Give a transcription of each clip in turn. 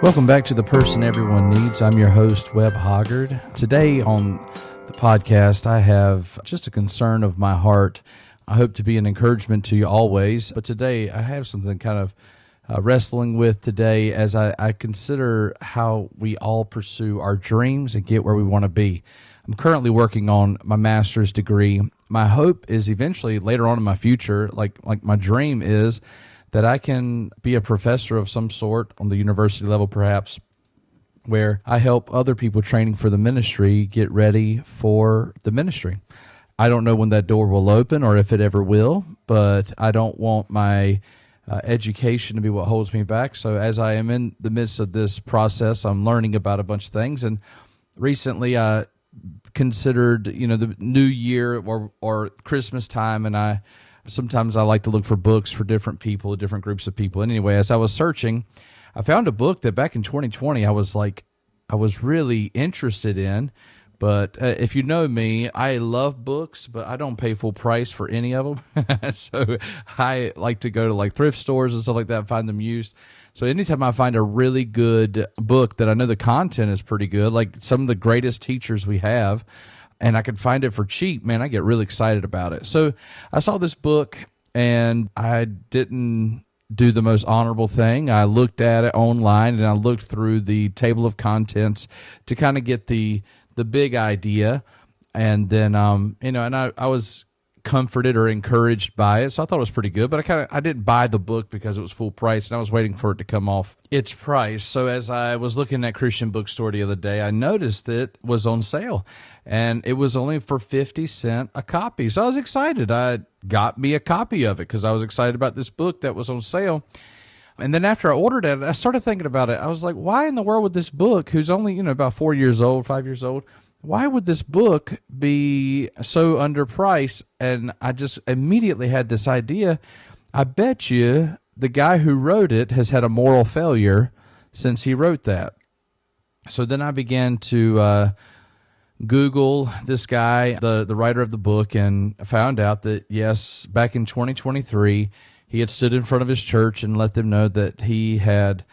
Welcome back to The Person Everyone Needs. I'm your host, Webb Hoggard. Today on the podcast, I have just a concern of my heart. I hope to be an encouragement to you always, but today I have something kind of wrestling with today as I consider how we all pursue our dreams and get where we want to be. I'm currently working on my master's degree. My hope is eventually later on in my future, like my dream is that I can be a professor of some sort on the university level perhaps, where I help other people training for the ministry get ready for the ministry. I don't know when that door will open or if it ever will, but I don't want my education to be what holds me back. So as I am in the midst of this process, I'm learning about a bunch of things. And recently I considered, the new year or Christmas time, and sometimes I like to look for books for different people, different groups of people. And anyway, as I was searching, I found a book that back in 2020 I was really interested in. But if you know me, I love books, but I don't pay full price for any of them. So I like to go to like thrift stores and stuff like that, find them used. So anytime I find a really good book that I know the content is pretty good, like some of the greatest teachers we have, and I can find it for cheap, man, I get really excited about it. So I saw this book, and I didn't do the most honorable thing. I looked at it online, and I looked through the table of contents to kind of get the big idea, and then I was comforted or encouraged by it, so I thought it was pretty good. But I didn't buy the book because it was full price, and I was waiting for it to come off its price. So as I was looking at Christian Bookstore the other day, I noticed it was on sale, and it was only for 50 cents a copy. So I was excited. I got me a copy of it because I was excited about this book that was on sale. And then after I ordered it, I started thinking about it. I was like, why in the world would this book, who's only, about 4 years old, 5 years old, why would this book be so underpriced? And I just immediately had this idea. I bet you the guy who wrote it has had a moral failure since he wrote that. So then I began to Google this guy, the writer of the book, and found out that, yes, back in 2023, he had stood in front of his church and let them know that he had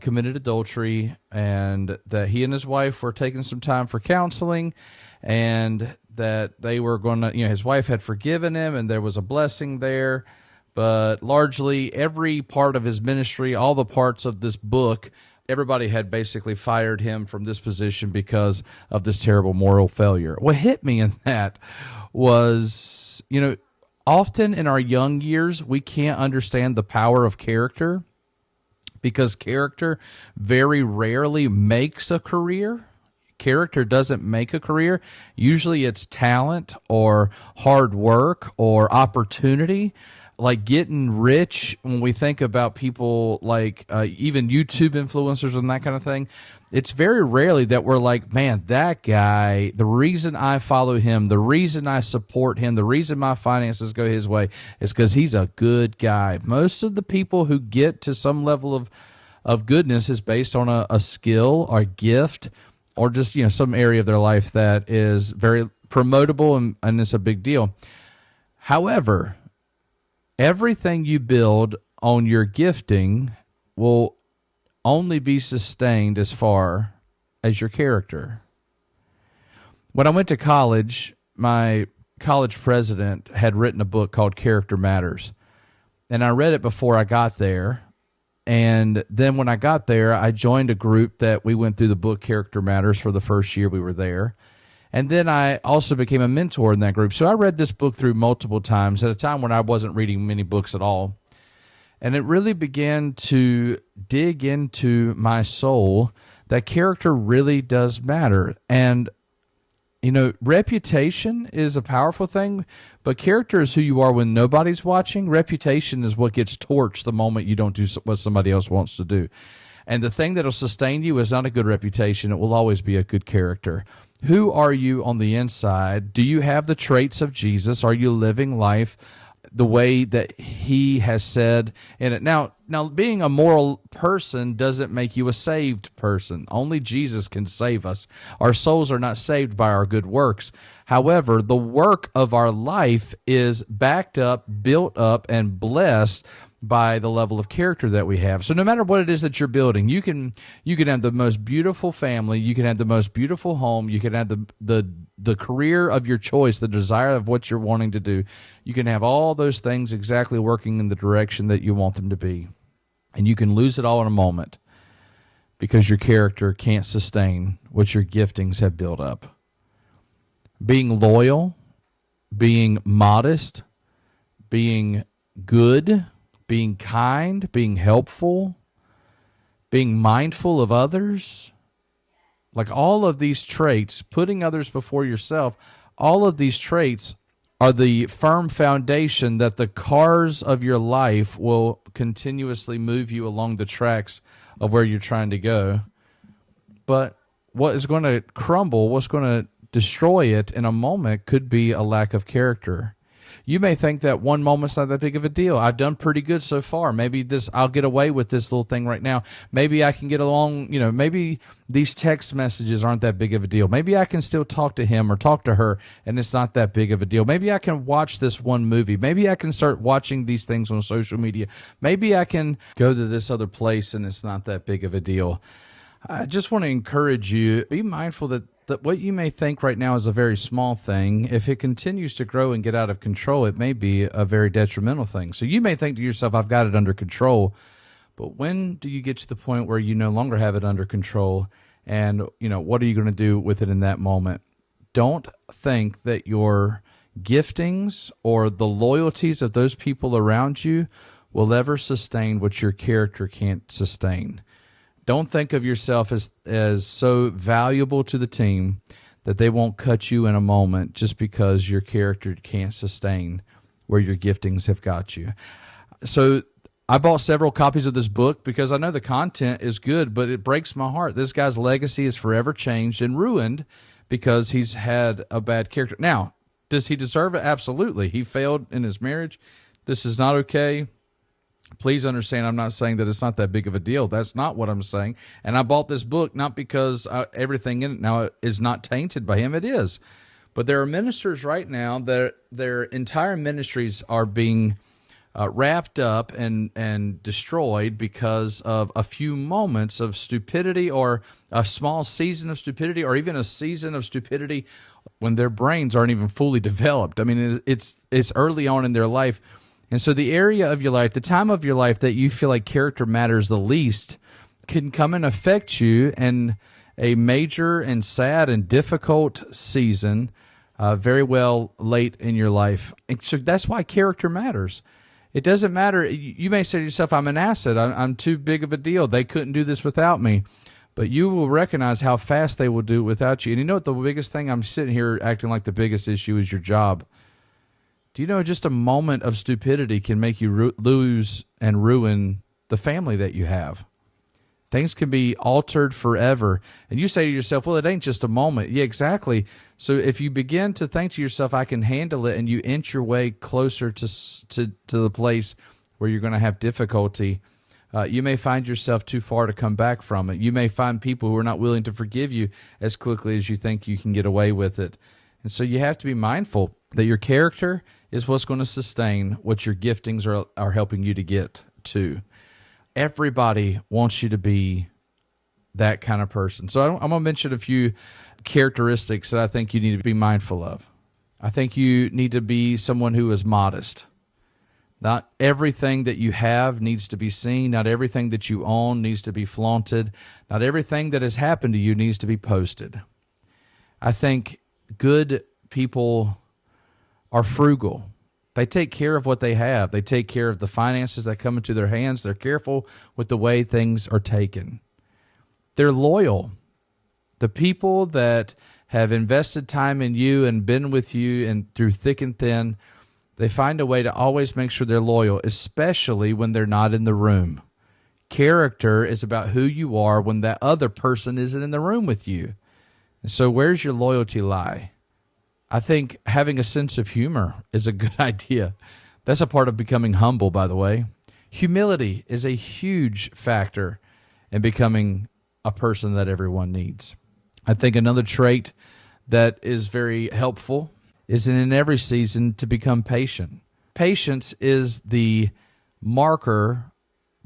committed adultery and that he and his wife were taking some time for counseling, and that they were going to, his wife had forgiven him and there was a blessing there. But largely every part of his ministry, all the parts of this book, everybody had basically fired him from this position because of this terrible moral failure. What hit me in that was, often in our young years, we can't understand the power of character because character very rarely makes a career. Character doesn't make a career. Usually it's talent or hard work or opportunity. Like getting rich, when we think about people like even YouTube influencers and that kind of thing, it's very rarely that we're like, man, that guy, the reason I follow him, the reason I support him, the reason my finances go his way is because he's a good guy. Most of the people who get to some level of goodness is based on a skill or gift or just some area of their life that is very promotable and it's a big deal. However, everything you build on your gifting will only be sustained as far as your character. When I went to college, my college president had written a book called Character Matters, and I read it before I got there. And then when I got there, I joined a group that we went through the book Character Matters for the first year we were there. And then I also became a mentor in that group. So I read this book through multiple times at a time when I wasn't reading many books at all. And it really began to dig into my soul that character really does matter. And, reputation is a powerful thing, but character is who you are when nobody's watching. Reputation is what gets torched the moment you don't do what somebody else wants to do. And the thing that will sustain you is not a good reputation. It will always be a good character. Who are you on the inside? Do you have the traits of Jesus? Are you living life the way that he has said in it? Now, being a moral person doesn't make you a saved person. Only Jesus can save us. Our souls are not saved by our good works. However, the work of our life is backed up, built up, and blessed by the level of character that we have. So no matter what it is that you're building, you can have the most beautiful family, you can have the most beautiful home, you can have the career of your choice, the desire of what you're wanting to do. You can have all those things exactly working in the direction that you want them to be. And you can lose it all in a moment because your character can't sustain what your giftings have built up. Being loyal, being modest, being good, being kind, being helpful, being mindful of others, like all of these traits, putting others before yourself, all of these traits are the firm foundation that the cars of your life will continuously move you along the tracks of where you're trying to go. But what is going to crumble, what's going to destroy it in a moment could be a lack of character. You may think that one moment's not that big of a deal. I've done pretty good so far. Maybe I'll get away with this little thing right now. Maybe I can get along, maybe these text messages aren't that big of a deal. Maybe I can still talk to him or talk to her and it's not that big of a deal. Maybe I can watch this one movie. Maybe I can start watching these things on social media. Maybe I can go to this other place and it's not that big of a deal. I just want to encourage you, be mindful that what you may think right now is a very small thing, if it continues to grow and get out of control, it may be a very detrimental thing. So you may think to yourself, I've got it under control, but when do you get to the point where you no longer have it under control? And, what are you going to do with it in that moment? Don't think that your giftings or the loyalties of those people around you will ever sustain what your character can't sustain. Don't think of yourself as so valuable to the team that they won't cut you in a moment just because your character can't sustain where your giftings have got you. So I bought several copies of this book because I know the content is good, but it breaks my heart. This guy's legacy is forever changed and ruined because he's had a bad character. Now, does he deserve it? Absolutely. He failed in his marriage. This is not okay. Please understand, I'm not saying that it's not that big of a deal. That's not what I'm saying. And I bought this book not because everything in it now is not tainted by him. It is. But there are ministers right now that their entire ministries are being wrapped up and destroyed because of a few moments of stupidity or a small season of stupidity or even a season of stupidity when their brains aren't even fully developed. I mean, it's early on in their life. And so the area of your life, the time of your life that you feel like character matters the least can come and affect you in a major and sad and difficult season, very well late in your life. And so that's why character matters. It doesn't matter. You may say to yourself, I'm an asset. I'm too big of a deal. They couldn't do this without me. But you will recognize how fast they will do it without you. And you know what the biggest thing, I'm sitting here acting like the biggest issue is your job. Do you know just a moment of stupidity can make you lose and ruin the family that you have? Things can be altered forever. And you say to yourself, well, it ain't just a moment. Yeah, exactly. So if you begin to think to yourself, I can handle it, and you inch your way closer to the place where you're going to have difficulty, you may find yourself too far to come back from it. You may find people who are not willing to forgive you as quickly as you think you can get away with it. And so you have to be mindful that your character is what's going to sustain what your giftings are helping you to get to. Everybody wants you to be that kind of person. So I'm going to mention a few characteristics that I think you need to be mindful of. I think you need to be someone who is modest. Not everything that you have needs to be seen. Not everything that you own needs to be flaunted. Not everything that has happened to you needs to be posted. I think good people are frugal. They take care of what they have. They take care of the finances that come into their hands. They're careful with the way things are taken. They're loyal. The people that have invested time in you and been with you and through thick and thin, they find a way to always make sure they're loyal, especially when they're not in the room. Character is about who you are when that other person isn't in the room with you. And so where's your loyalty lie? I think having a sense of humor is a good idea. That's a part of becoming humble, by the way. Humility is a huge factor in becoming a person that everyone needs. I think another trait that is very helpful is in every season to become patient. Patience is the marker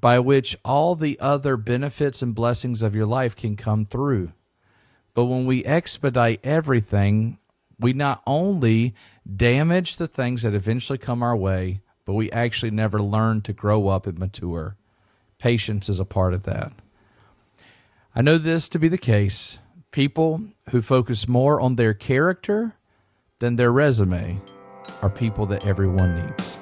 by which all the other benefits and blessings of your life can come through. But when we expedite everything, we not only damage the things that eventually come our way, but we actually never learn to grow up and mature. Patience is a part of that. I know this to be the case. People who focus more on their character than their resume are people that everyone needs.